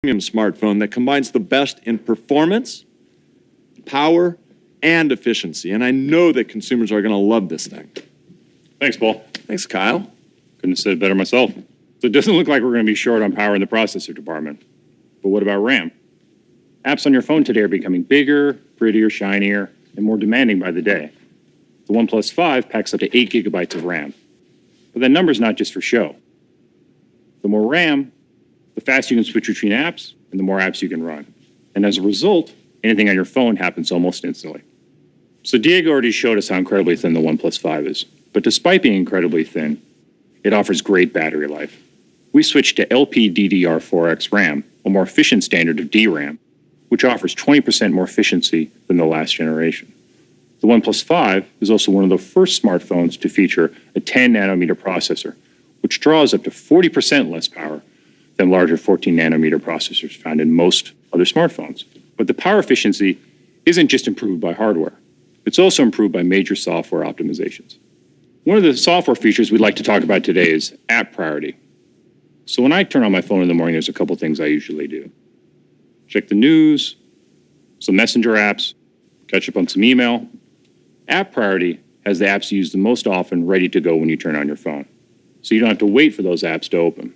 premium smartphone that combines the best in performance, power, and efficiency. And I know that consumers are going to love this thing. Thanks, Paul. Thanks, Kyle. Couldn't have said it better myself. So it doesn't look like we're going to be short on power in the processor department. But what about RAM? Apps on your phone today are becoming bigger, prettier, shinier, and more demanding by the day. The OnePlus 5 packs up to 8 gigabytes of RAM. But that number's not just for show. The more RAM, the faster you can switch between apps, and the more apps you can run. And as a result, anything on your phone happens almost instantly. So Diego already showed us how incredibly thin the OnePlus 5 is. But despite being incredibly thin, it offers great battery life. We switched to LPDDR4X RAM, a more efficient standard of DRAM, which offers 20% more efficiency than the last generation. The OnePlus 5 is also one of the first smartphones to feature a 10 nanometer processor, which draws up to 40% less power than larger 14 nanometer processors found in most other smartphones. But the power efficiency isn't just improved by hardware. It's also improved by major software optimizations. One of the software features we'd like to talk about today is app priority. So when I turn on my phone in the morning, there's a couple things I usually do. Check the news, some messenger apps, catch up on some email. App priority has the apps you use the most often ready to go when you turn on your phone, so you don't have to wait for those apps to open.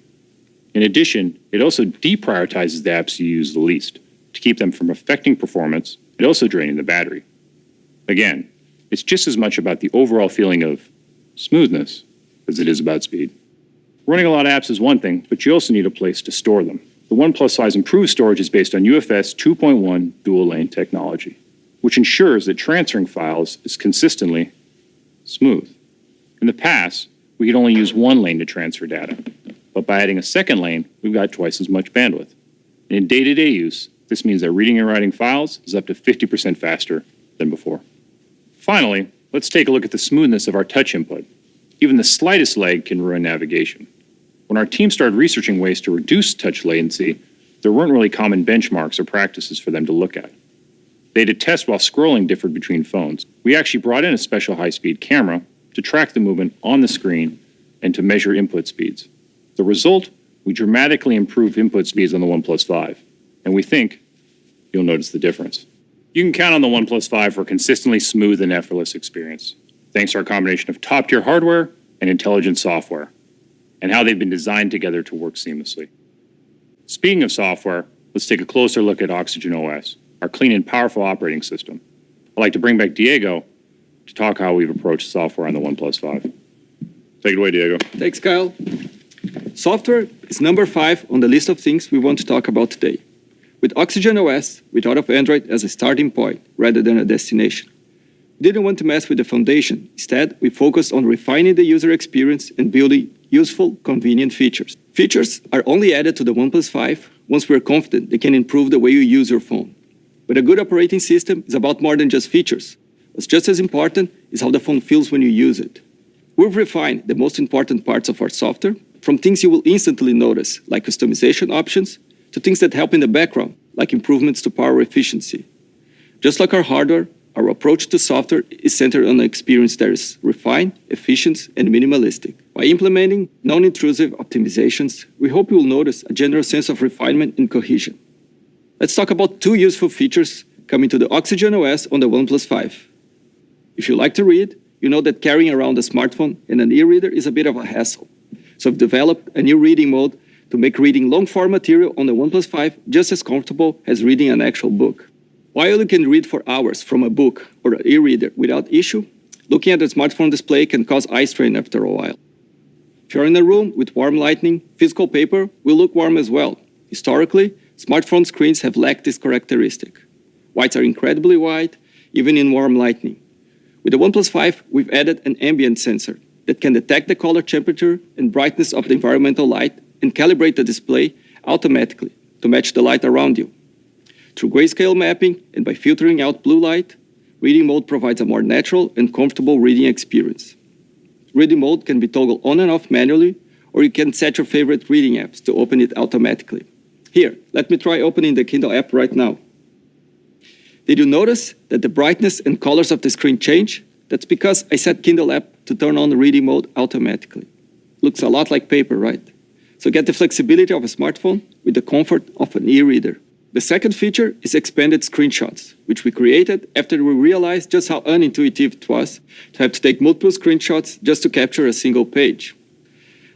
In addition, it also deprioritizes the apps you use the least to keep them from affecting performance and also draining the battery. Again, it's just as much about the overall feeling of smoothness as it is about speed. Running a lot of apps is one thing, but you also need a place to store them. The OnePlus 5's improved storage is based on UFS 2.1 dual-lane technology, which ensures that transferring files is consistently smooth. In the past, we could only use one lane to transfer data, but by adding a second lane, we've got twice as much bandwidth. And in day-to-day use, this means that reading and writing files is up to 50% faster than before. Finally, let's take a look at the smoothness of our touch input. Even the slightest lag can ruin navigation. When our team started researching ways to reduce touch latency, there weren't really common benchmarks or practices for them to look at. They had to test while scrolling differed between phones. We actually brought in a special high-speed camera to track the movement on the screen and to measure input speeds. The result, we dramatically improved input speeds on the OnePlus 5, and we think you'll notice the difference. You can count on the OnePlus 5 for a consistently smooth and effortless experience, thanks to our combination of top-tier hardware and intelligent software, and how they've been designed together to work seamlessly. Speaking of software, let's take a closer look at Oxygen OS, our clean and powerful operating system. I'd like to bring back Diego to talk how we've approached software on the OnePlus 5. Take it away, Diego. Thanks, Kyle. Software is number 5 on the list of things we want to talk about today. With Oxygen OS, we thought of Android as a starting point rather than a destination. We didn't want to mess with the foundation. Instead, we focused on refining the user experience and building useful, convenient features. Features are only added to the OnePlus 5 once we're confident they can improve the way you use your phone. But a good operating system is about more than just features. What's just as important is how the phone feels when you use it. We've refined the most important parts of our software, from things you will instantly notice, like customization options, to things that help in the background, like improvements to power efficiency. Just like our hardware, our approach to software is centered on an experience that is refined, efficient, and minimalistic. By implementing non-intrusive optimizations, we hope you will notice a general sense of refinement and cohesion. Let's talk about 2 useful features coming to the Oxygen OS on the OnePlus 5. If you like to read, you know that carrying around a smartphone and an e-reader is a bit of a hassle. So we've developed a new reading mode to make reading long-form material on the OnePlus 5 just as comfortable as reading an actual book. While you can read for hours from a book or an e-reader without issue, looking at the smartphone display can cause eye strain after a while. If you're in a room with warm lighting, physical paper will look warm as well. Historically, smartphone screens have lacked this characteristic. Whites are incredibly white, even in warm lighting. With the OnePlus 5, we've added an ambient sensor that can detect the color temperature and brightness of the environmental light and calibrate the display automatically to match the light around you. Through grayscale mapping and by filtering out blue light, reading mode provides a more natural and comfortable reading experience. Reading mode can be toggled on and off manually, or you can set your favorite reading apps to open it automatically. Here, let me try opening the Kindle app right now. Did you notice that the brightness and colors of the screen change? That's because I set Kindle app to turn on the reading mode automatically. Looks a lot like paper, right? So get the flexibility of a smartphone with the comfort of an e-reader. The second feature is expanded screenshots, which we created after we realized just how unintuitive it was to have to take multiple screenshots just to capture a single page.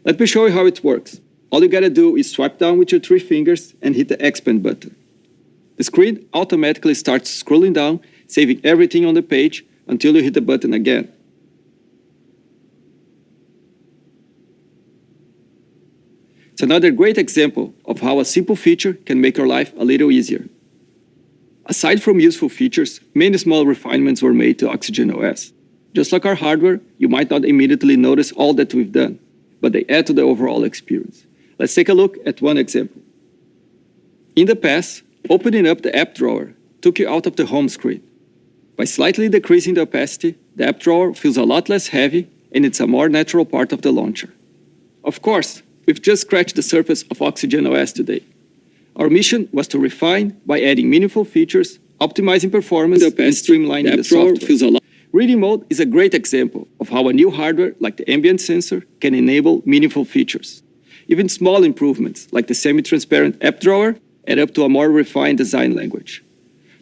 Let me show you how it works. All you gotta do is swipe down with your 3 fingers and hit the expand button. The screen automatically starts scrolling down, saving everything on the page until you hit the button again. It's another great example of how a simple feature can make your life a little easier. Aside from useful features, many small refinements were made to Oxygen OS. Just like our hardware, you might not immediately notice all that we've done, but they add to the overall experience. Let's take a look at one example. In the past, opening up the app drawer took you out of the home screen. By slightly decreasing the opacity, the app drawer feels a lot less heavy and it's a more natural part of the launcher. Of course, we've just scratched the surface of Oxygen OS today. Our mission was to refine by adding meaningful features, optimizing performance, and streamlining the software. Reading mode is a great example of how a new hardware like the ambient sensor can enable meaningful features. Even small improvements like the semi-transparent app drawer add up to a more refined design language.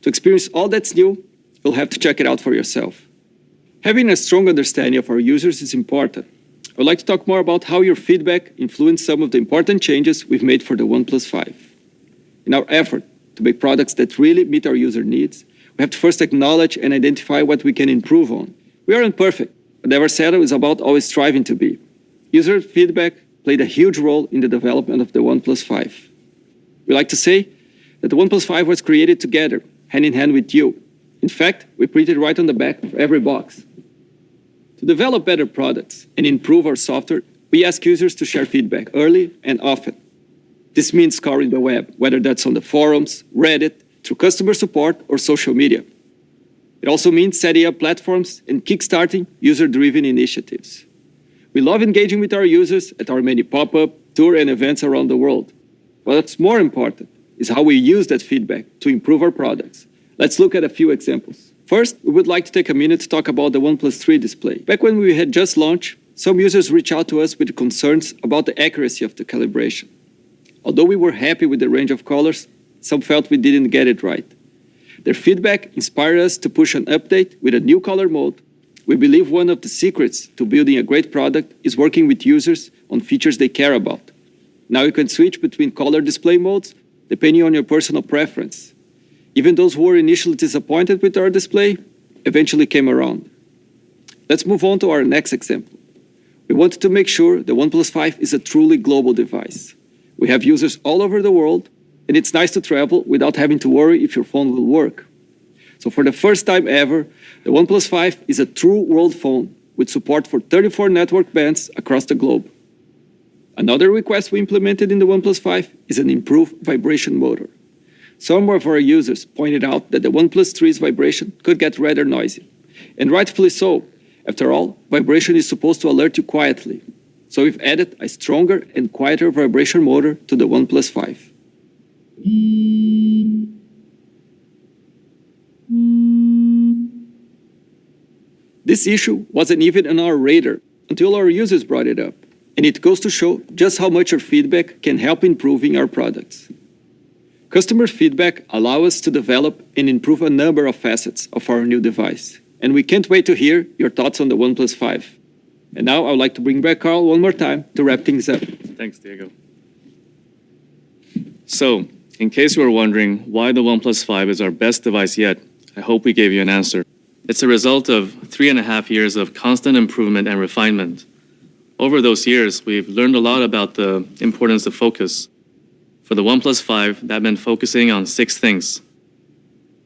To experience all that's new, you'll have to check it out for yourself. Having a strong understanding of our users is important. I would like to talk more about how your feedback influenced some of the important changes we've made for the OnePlus 5. In our effort to make products that really meet our user needs, we have to first acknowledge and identify what we can improve on. We aren't perfect, but Eversettle is about always striving to be. User feedback played a huge role in the development of the OnePlus 5. We like to say that the OnePlus 5 was created together, hand in hand with you. In fact, we printed right on the back of every box. To develop better products and improve our software, we ask users to share feedback early and often. This means scouring the web, whether that's on the forums, Reddit, through customer support, or social media. It also means setting up platforms and kickstarting user-driven initiatives. We love engaging with our users at our many pop-up, tour, and events around the world. What's more important is how we use that feedback to improve our products. Let's look at a few examples. First, we would like to take a minute to talk about the OnePlus 3 display. Back when we had just launched, some users reached out to us with concerns about the accuracy of the calibration. Although we were happy with the range of colors, some felt we didn't get it right. Their feedback inspired us to push an update with a new color mode. We believe one of the secrets to building a great product is working with users on features they care about. Now you can switch between color display modes depending on your personal preference. Even those who were initially disappointed with our display eventually came around. Let's move on to our next example. We wanted to make sure the OnePlus 5 is a truly global device. We have users all over the world, and it's nice to travel without having to worry if your phone will work. So for the first time ever, the OnePlus 5 is a true world phone with support for 34 network bands across the globe. Another request we implemented in the OnePlus 5 is an improved vibration motor. Some of our users pointed out that the OnePlus 3's vibration could get rather noisy, and rightfully so. After all, vibration is supposed to alert you quietly. So we've added a stronger and quieter vibration motor to the OnePlus 5. This issue wasn't even on our radar until our users brought it up, and it goes to show just how much our feedback can help improving our products. Customer feedback allows us to develop and improve a number of facets of our new device, and we can't wait to hear your thoughts on the OnePlus 5. And now I would like to bring back Carl one more time to wrap things up. Thanks, Diego. So, in case you were wondering why the OnePlus 5 is our best device yet, I hope we gave you an answer. It's a result of 3.5 years of constant improvement and refinement. Over those years, we've learned a lot about the importance of focus. For the OnePlus 5, that meant focusing on 6 things.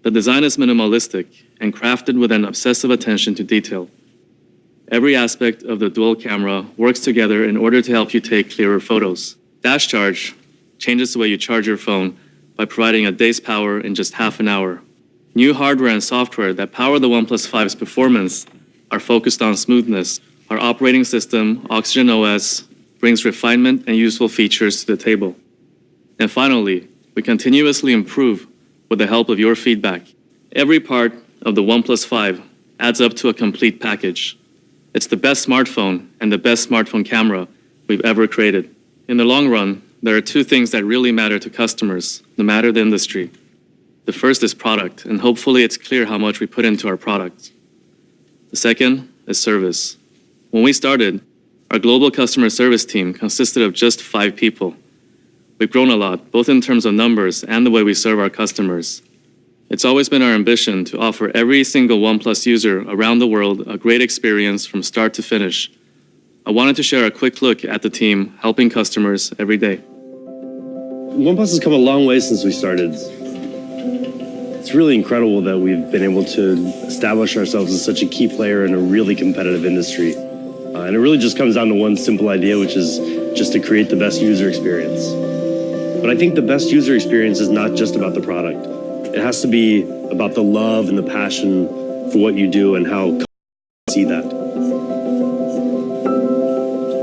The design is minimalistic and crafted with an obsessive attention to detail. Every aspect of the dual camera works together in order to help you take clearer photos. Dash Charge changes the way you charge your phone by providing a day's power in just half an hour. New hardware and software that power the OnePlus 5's performance are focused on smoothness. Our operating system, Oxygen OS, brings refinement and useful features to the table. And finally, we continuously improve with the help of your feedback. Every part of the OnePlus 5 adds up to a complete package. It's the best smartphone and the best smartphone camera we've ever created. In the long run, there are two things that really matter to customers, no matter the industry. The first is product, and hopefully it's clear how much we put into our product. The second is service. When we started, our global customer service team consisted of just 5 people. We've grown a lot, both in terms of numbers and the way we serve our customers. It's always been our ambition to offer every single OnePlus user around the world a great experience from start to finish. I wanted to share a quick look at the team helping customers every day. OnePlus has come a long way since we started. It's really incredible that we've been able to establish ourselves as such a key player in a really competitive industry. And it really just comes down to one simple idea, which is just to create the best user experience. But I think the best user experience is not just about the product. It has to be about the love and the passion for what you do and how customers see that.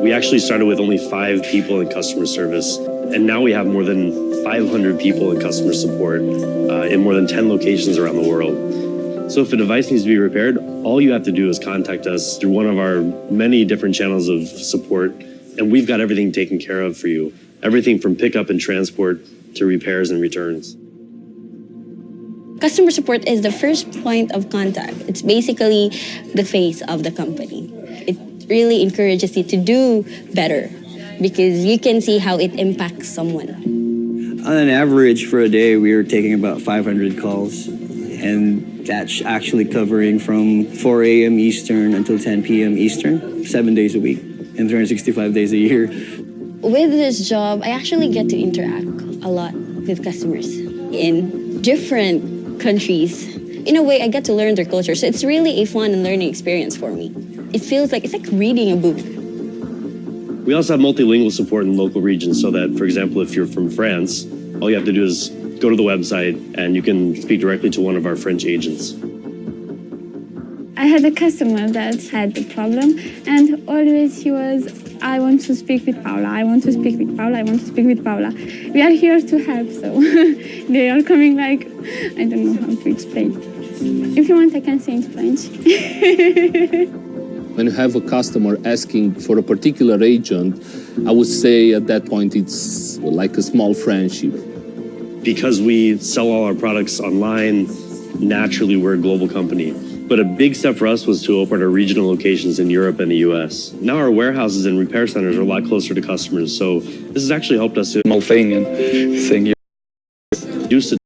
We actually started with only 5 people in customer service, and now we have more than 500 people in customer support in more than 10 locations around the world. So if a device needs to be repaired, all you have to do is contact us through one of our many different channels of support, and we've got everything taken care of for you. Everything from pickup and transport to repairs and returns. Customer support is the first point of contact. It's basically the face of the company. It really encourages you to do better because you can see how it impacts someone. On an average for a day, we were taking about 500 calls, and that's actually covering from 4 a.m. Eastern until 10 p.m. Eastern, 7 days a week, and 365 days a year. With this job, I actually get to interact a lot with customers in different countries. In a way, I get to learn their culture, so it's really a fun and learning experience for me. It feels like it's like reading a book. We also have multilingual support in local regions so that, for example, if you're from France, all you have to do is go to the website and you can speak directly to one of our French agents. I had a customer that had a problem, and always he was, I want to speak with Paula, I want to speak with Paula, I want to speak with Paula. We are here to help, so they are coming like, I don't know how to explain. If you want, I can say in French. When you have a customer asking for a particular agent, I would say at that point it's like a small friendship. Because we sell all our products online, naturally we're a global company. But a big step for us was to open our regional locations in Europe and the US. Now our warehouses and repair centers are a lot closer to customers, so this has actually helped us to Albanian thing. reduce the